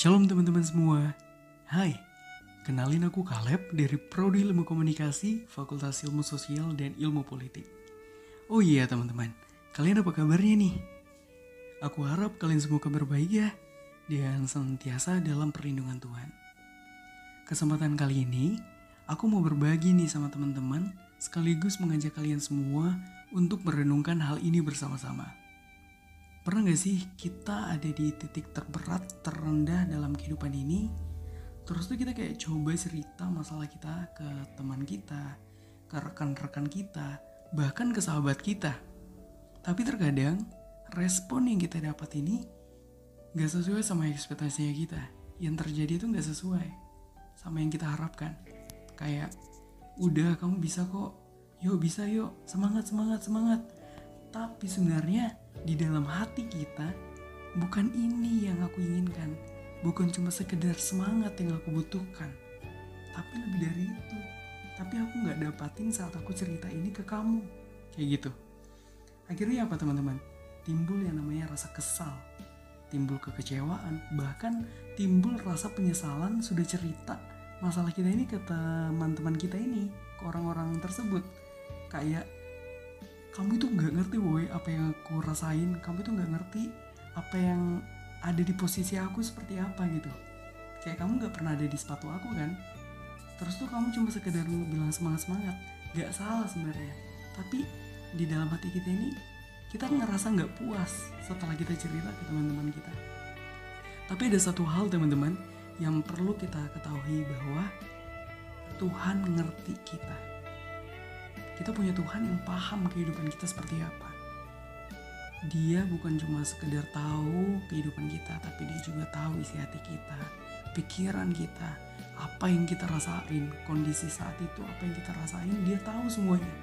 Shalom teman-teman semua. Hai, kenalin aku Caleb dari Prodi Ilmu Komunikasi, Fakultas Ilmu Sosial dan Ilmu Politik. Oh iya teman-teman, kalian apa kabarnya nih? Aku harap kalian semua kabar baik ya, dan senantiasa dalam perlindungan Tuhan. Kesempatan kali ini, aku mau berbagi nih sama teman-teman, sekaligus mengajak kalian semua untuk merenungkan hal ini bersama-sama. Pernah gak sih kita ada di titik terberat, terendah dalam kehidupan ini, terus tuh kita kayak coba cerita masalah kita ke teman kita, ke rekan-rekan kita, bahkan ke sahabat kita. Tapi terkadang respon yang kita dapat ini gak sesuai sama ekspektasinya kita. Yang terjadi itu gak sesuai sama yang kita harapkan. Kayak, udah kamu bisa kok, yuk bisa yuk, semangat. Tapi sebenarnya di dalam hati kita, bukan ini yang aku inginkan. Bukan cuma sekedar semangat yang aku butuhkan, tapi lebih dari itu. Tapi aku gak dapatin saat aku cerita ini ke kamu. Kayak gitu. Akhirnya apa teman-teman? Timbul yang namanya rasa kesal, timbul kekecewaan, bahkan timbul rasa penyesalan sudah cerita masalah kita ini ke teman-teman kita ini, ke orang-orang tersebut. Kayak, kamu itu gak ngerti woy apa yang aku rasain, kamu itu gak ngerti apa yang ada di posisi aku seperti apa gitu. Kayak kamu gak pernah ada di sepatu aku kan. Terus tuh kamu cuma sekedar bilang semangat. Gak salah sebenarnya. Tapi di dalam hati kita ini, kita ngerasa gak puas setelah kita cerita ke teman-teman kita. Tapi ada satu hal teman-teman yang perlu kita ketahui, bahwa Tuhan ngerti kita. Kita punya Tuhan yang paham kehidupan kita seperti apa. Dia bukan cuma sekedar tahu kehidupan kita, tapi dia juga tahu isi hati kita, pikiran kita, apa yang kita rasain, kondisi saat itu, apa yang kita rasain, dia tahu semuanya.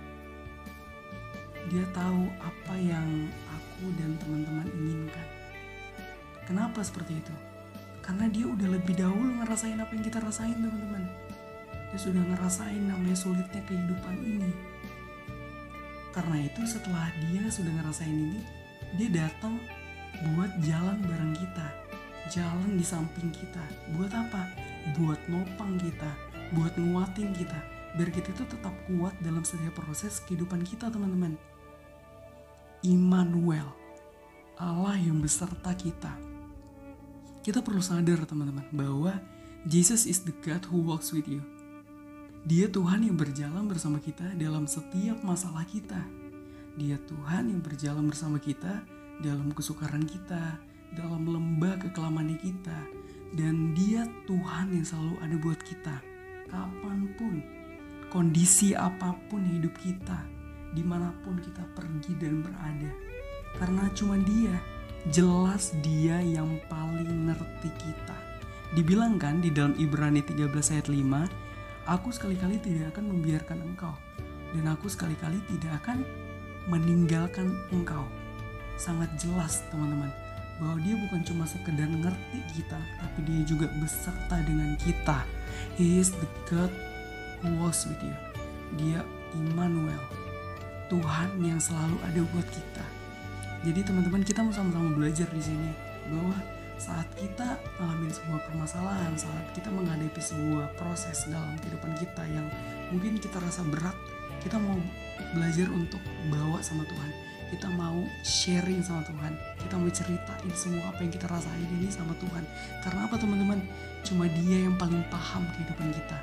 Dia tahu apa yang aku dan teman-teman inginkan. Kenapa seperti itu? Karena dia udah lebih dahulu ngerasain apa yang kita rasain teman-teman. Dia sudah ngerasain namanya sulitnya kehidupan ini. Karena itu setelah dia sudah ngerasain ini, dia datang buat jalan bareng kita, jalan di samping kita. Buat apa? Buat nopang kita, buat nguatin kita, biar kita itu tetap kuat dalam setiap proses kehidupan kita teman-teman. Immanuel, Allah yang beserta kita. Kita perlu sadar teman-teman bahwa Jesus is the God who walks with you. Dia Tuhan yang berjalan bersama kita dalam setiap masalah kita. Dia Tuhan yang berjalan bersama kita dalam kesukaran kita, dalam lembah kekelamannya kita. Dan dia Tuhan yang selalu ada buat kita. Kapanpun, kondisi apapun hidup kita, dimanapun kita pergi dan berada. Karena cuma dia, jelas dia yang paling ngerti kita. Dibilang kan di dalam Ibrani 13 ayat 5, aku sekali-kali tidak akan membiarkan engkau, dan aku sekali-kali tidak akan meninggalkan engkau. Sangat jelas teman-teman, bahwa dia bukan cuma sekedar ngerti kita, tapi dia juga beserta dengan kita. He is the God who walks with you. Dia Immanuel, Tuhan yang selalu ada buat kita. Jadi teman-teman, kita mau sama-sama belajar di sini bahwa saat kita mengalami sebuah permasalahan, saat kita menghadapi sebuah proses dalam kehidupan kita yang mungkin kita rasa berat, kita mau belajar untuk bawa sama Tuhan. Kita mau sharing sama Tuhan. Kita mau ceritain semua apa yang kita rasain ini sama Tuhan. Karena apa teman-teman? Cuma dia yang paling paham kehidupan kita.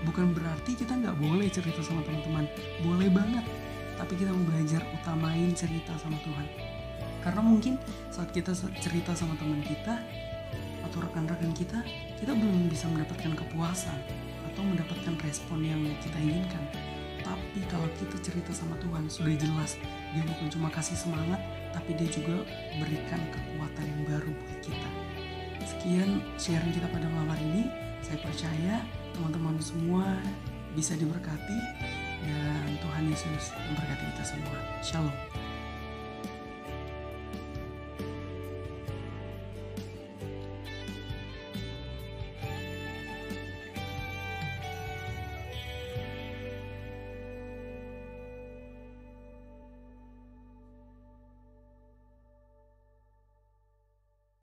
Bukan berarti kita gak boleh cerita sama teman-teman. Boleh banget. Tapi kita mau belajar utamain cerita sama Tuhan. Karena mungkin saat kita cerita sama teman kita atau rekan-rekan kita belum bisa mendapatkan kepuasan atau mendapatkan respon yang kita inginkan. Tapi kalau kita cerita sama Tuhan, sudah jelas dia bukan cuma kasih semangat, tapi dia juga berikan kekuatan yang baru buat kita. Sekian sharing kita pada malam hari ini. Saya percaya teman-teman semua bisa diberkati, dan Tuhan Yesus memberkati kita semua. Shalom.